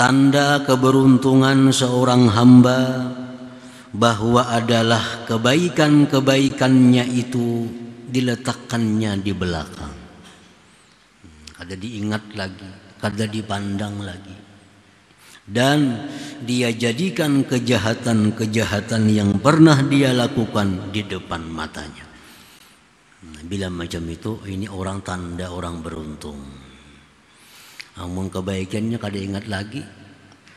tanda keberuntungan seorang hamba bahwa adalah kebaikan-kebaikannya itu diletakkannya di belakang. Kada diingat lagi, kada dipandang lagi. Dan dia jadikan kejahatan-kejahatan yang pernah dia lakukan di depan matanya. Bila macam itu, ini orang tanda orang beruntung. Namun kebaikannya kada ingat lagi.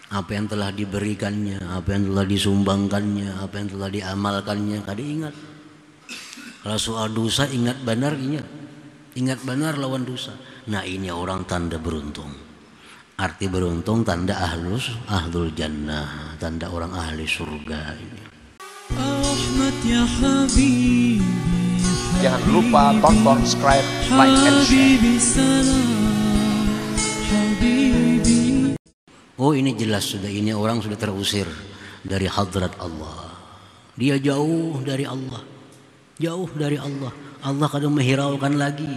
Apa yang telah diberikannya, apa yang telah disumbangkannya, apa yang telah diamalkannya, kada ingat. Kalau soal dosa ingat benar, ingat benar lawan dosa. Nah, ini orang tanda beruntung. Arti beruntung tanda ahlul jannah, tanda orang ahli surga ini. Jangan lupa tonton, subscribe, like, and share. Oh, ini jelas sudah, ini orang sudah terusir dari hadrat Allah. Dia jauh dari Allah. Jauh dari Allah. Allah kadang menghiraukan lagi.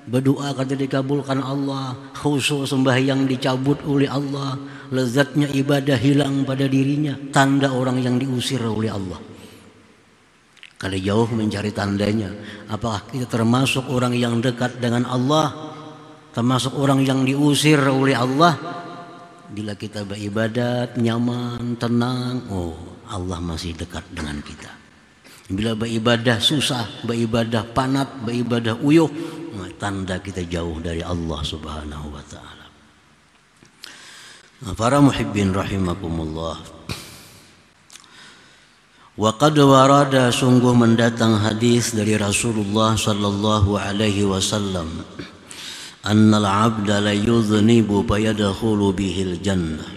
Berdoa kada dikabulkan Allah, khusyuk sembahyang dicabut oleh Allah, lezatnya ibadah hilang pada dirinya. Tanda orang yang diusir oleh Allah. Kada jauh mencari tandanya. Apakah kita termasuk orang yang dekat dengan Allah, termasuk orang yang diusir oleh Allah? Bila kita beribadat nyaman, tenang, oh Allah masih dekat dengan kita. Bila beribadah susah, beribadah panat, beribadah uyuh, tanda kita jauh dari Allah Subhanahu wa ta'ala. Para muhibbin rahimakumullah. Wa qad warada, sungguh mendatang hadis dari Rasulullah sallallahu alaihi wasallam, annal 'abda la yudhnibu fayadkhulu bihil jannah.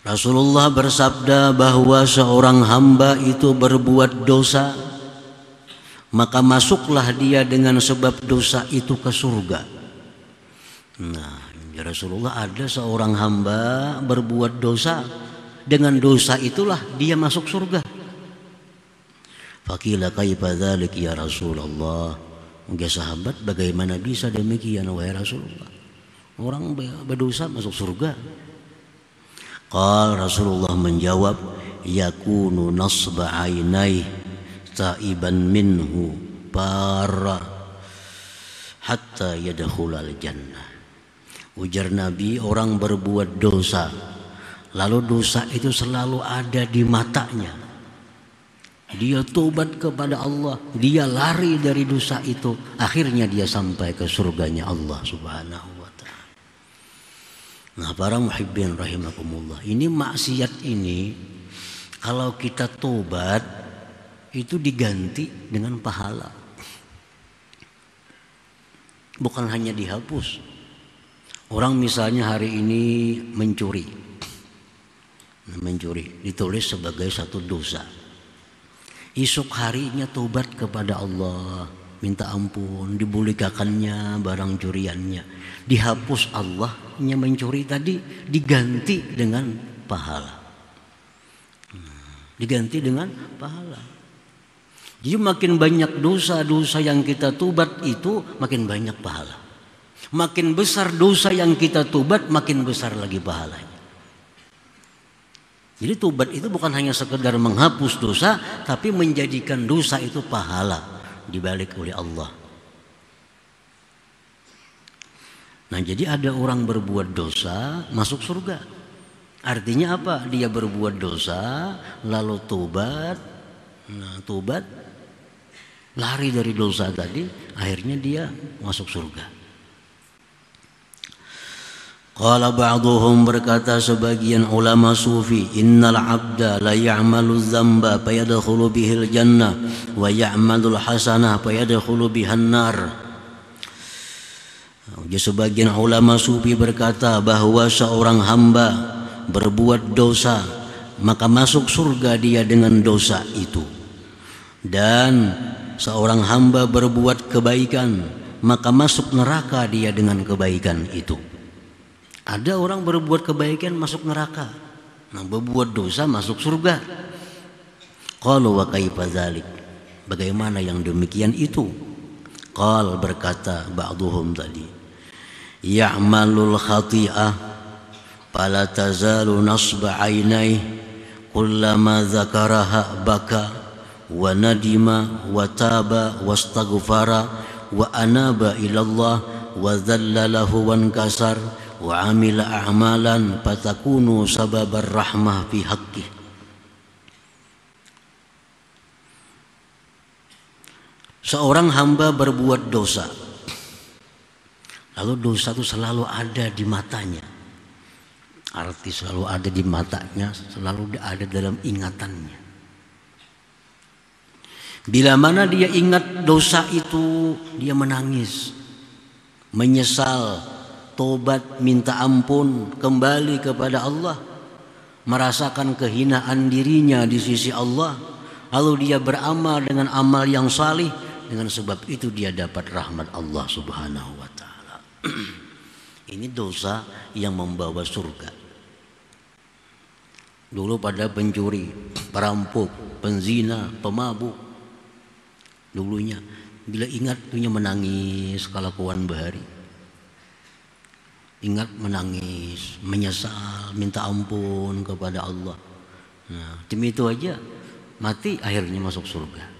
Rasulullah bersabda bahwa seorang hamba itu berbuat dosa, maka masuklah dia dengan sebab dosa itu ke surga. Nah, ya Rasulullah, ada seorang hamba berbuat dosa, dengan dosa itulah dia masuk surga. Faqila kaifa dzalik ya Rasulullah? Ya sahabat, bagaimana bisa demikian wahai Rasulullah? Orang berdosa masuk surga. Qal, Rasulullah menjawab, yakunu nasba ainai taiban minhu para hatta yadkhulal jannah. Ujar Nabi, orang berbuat dosa, lalu dosa itu selalu ada di matanya. Dia tobat kepada Allah, dia lari dari dosa itu, akhirnya dia sampai ke surganya Allah Subhanahu wa ta'ala. Nah, para muhibbin rahimakumullah, ini maksiat ini kalau kita tobat itu diganti dengan pahala. Bukan hanya dihapus. Orang misalnya hari ini mencuri, ditulis sebagai satu dosa. Esok harinya tobat kepada Allah, minta ampun, dibolehkannya barang curiannya, dihapus Allahnya mencuri tadi, diganti dengan pahala. Diganti dengan pahala. Jadi makin banyak dosa-dosa yang kita tobat itu makin banyak pahala. Makin besar dosa yang kita tobat, makin besar lagi pahalanya. Jadi tobat itu bukan hanya sekedar menghapus dosa, tapi menjadikan dosa itu pahala dibalik oleh Allah. Nah, jadi ada orang berbuat dosa masuk surga. Artinya apa? Dia berbuat dosa lalu tobat. Nah, tobat, lari dari dosa tadi, akhirnya dia masuk surga. Qala ba'duhum, berkata sebagian ulama sufi, innal 'abda la ya'malu dzamba fayadkhulu bihil jannah wa ya'malul hasanah fayadkhulu bihan nar. Jadi sebagian ulama sufi berkata bahwa seorang hamba berbuat dosa, maka masuk surga dia dengan dosa itu. Dan seorang hamba berbuat kebaikan, maka masuk neraka dia dengan kebaikan itu. Ada orang berbuat kebaikan masuk neraka, nah berbuat dosa masuk surga. Qalu wa kaifa dzalik? Bagaimana yang demikian itu? Qal, berkata ba'duhum tadi, ya'malul khati'ah fala tazalu nasba ainai kullama dzakaraha baka wa nadima wa taba wastaghfara wa anaba ilallah wa dhalla lahu wankasar wa amila a'malan fatakunu sababar rahmah fi haqqih. Seorang hamba berbuat dosa, lalu dosa itu selalu ada di matanya. Arti selalu ada di matanya, selalu ada dalam ingatannya. Bila mana dia ingat dosa itu, dia menangis, menyesal, tobat, minta ampun, kembali kepada Allah, merasakan kehinaan dirinya di sisi Allah, lalu dia beramal dengan amal yang salih. Dengan sebab itu dia dapat rahmat Allah Subhanahu wa ta'ala. Ini dosa yang membawa surga. Dulu pada pencuri, perampok, penzina, pemabuk, dulunya bila ingat dunia menangis kelakuan bahari. Ingat menangis, menyesal, minta ampun kepada Allah. Nah, demi itu aja mati akhirnya masuk surga.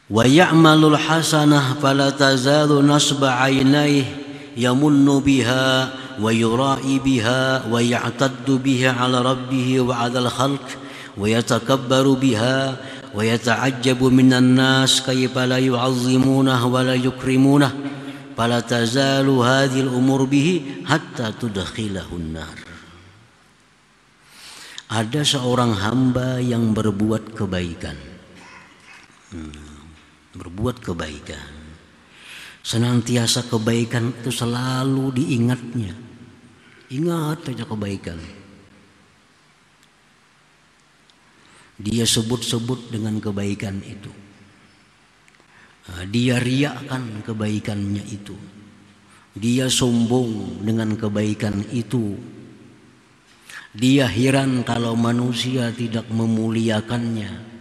Wa ya'malul hasanah fala tazalu nasba 'ainaihi yamunnu biha wa yura'i biha wa ya'taddu biha 'ala rabbih wa 'alal khalq wa yatakabbaru biha wa yata'ajjabu minan nas kayfa la yu'azzimunah wa la yukrimunah fala tazalu hadhil umur bihi hatta tudkhilahun nar. Ada seorang hamba yang berbuat kebaikan. Berbuat kebaikan, senantiasa kebaikan itu selalu diingatnya. Ingat aja kebaikan. Dia sebut-sebut dengan kebaikan itu. Dia riakkan kebaikannya itu. Dia sombong dengan kebaikan itu. Dia heran kalau manusia tidak memuliakannya.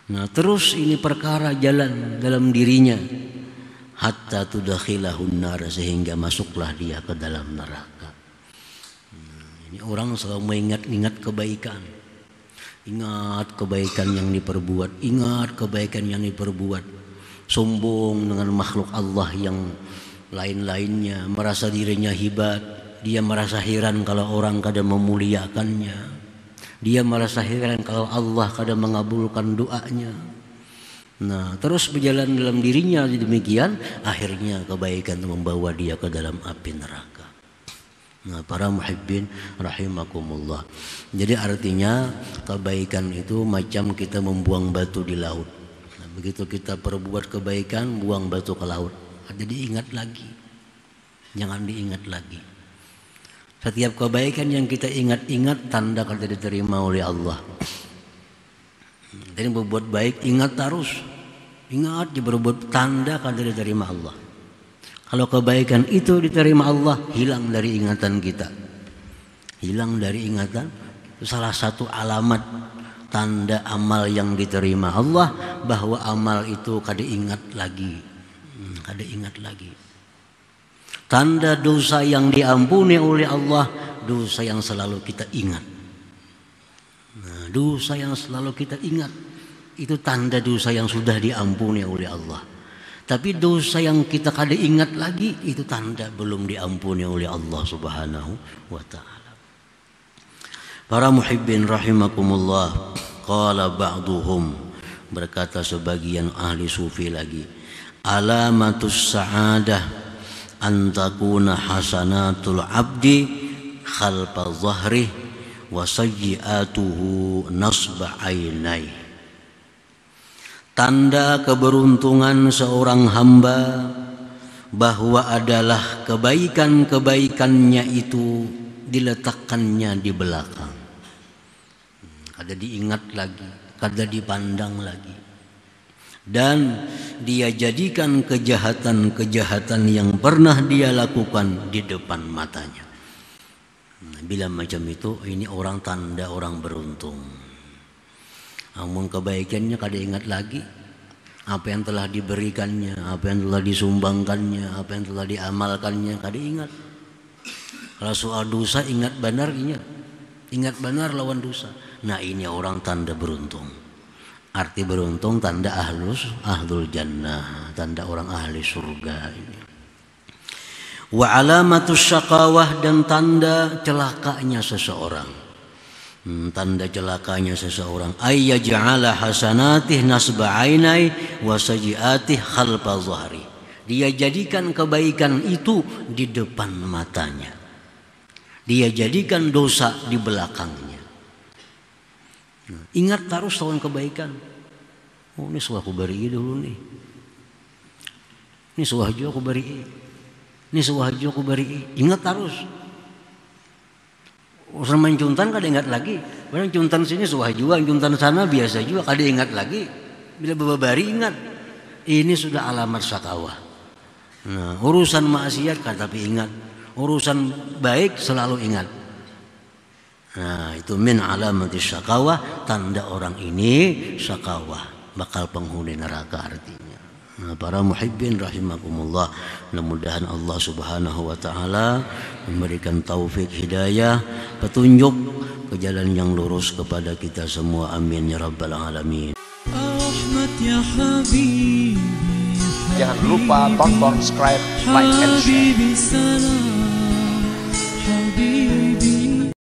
Nah, terus ini perkara jalan dalam dirinya hatta tudakhilahun nar, sehingga masuklah dia ke dalam neraka. Ini orang selalu mengingat-ingat kebaikan. Ingat kebaikan yang diperbuat, ingat kebaikan yang diperbuat. Sombong dengan makhluk Allah yang lain-lainnya, merasa dirinya hebat. Dia merasa heran kalau orang kadang memuliakannya. Dia merasa heran kalau Allah kadang mengabulkan doanya. Nah, terus berjalan dalam dirinya demikian, akhirnya kebaikan itu membawa dia ke dalam api neraka. Nah, para muhibbin rahimakumullah. Jadi artinya kebaikan itu macam kita membuang batu di laut. Nah, begitu kita perbuat kebaikan, buang batu ke laut. Jadi ingat lagi. Jangan diingat lagi. Setiap kebaikan yang kita ingat-ingat tanda kalau diterima oleh Allah. Jadi berbuat baik ingat terus. Ingat berbuat tanda kalau diterima Allah. Kalau kebaikan itu diterima Allah, hilang dari ingatan kita. Hilang dari ingatan. Itu salah satu alamat tanda amal yang diterima Allah, bahwa amal itu kada ingat lagi. Kada ingat lagi. Tanda dosa yang diampuni oleh Allah, dosa yang selalu kita ingat. Nah, dosa yang selalu kita ingat itu tanda dosa yang sudah diampuni oleh Allah. Tapi dosa yang kita kada ingat lagi itu tanda belum diampuni oleh Allah Subhanahu wa ta'ala. Para muhibbin rahimakumullah, qala ba'duhum, berkata sebagian ahli sufi lagi, alamatus sa'adah antakuna hasanatul abdi khalfa zahrih wa sayyi'atuhu nasba ainai. Tanda keberuntungan seorang hamba bahwa adalah kebaikan-kebaikannya itu diletakkannya di belakang. Kada diingat lagi, kada dipandang lagi. Dan dia jadikan kejahatan-kejahatan yang pernah dia lakukan di depan matanya. Bila macam itu, ini orang tanda orang beruntung. Namun kebaikannya kada ingat lagi. apa yang telah diberikannya, apa yang telah disumbangkannya, apa yang telah diamalkannya, kada ingat. Kalau soal dosa ingat benar, ingat benar lawan dosa. Nah ini orang tanda beruntung. Arti beruntung tanda ahlul jannah, tanda orang ahli surga ini. Wa alamatus syaqawah, dan tanda celakanya seseorang. Tanda celakanya seseorang ayyaj'ala hasanatih nasba ainai wa sayiatih khalfa zahri. Dia jadikan kebaikan itu di depan matanya. Dia jadikan dosa di belakangnya. Ingat terus tahun kebaikan. Oh, ini suah aku beri dulu nih. Ini suah juga aku beri. Ini suah juga aku beri. Ingat terus. Urusan mencuntan kada ingat lagi. Barang cuntan sini suah juga, cuntan sana biasa juga, kada ingat lagi. Bila babari ingat. Ini sudah alamat syakawah. Nah, urusan maksiat kada tapi ingat. Urusan baik selalu ingat. Nah, itu min alamati syakawah, tanda orang ini syakawah, bakal penghuni neraka artinya. Nah, para muhibbin rahimakumullah, mudah-mudahan Allah Subhanahu wa taala memberikan taufik hidayah, petunjuk ke jalan yang lurus kepada kita semua. Amin ya rabbal alamin. Jangan lupa tonton, subscribe, like, and share.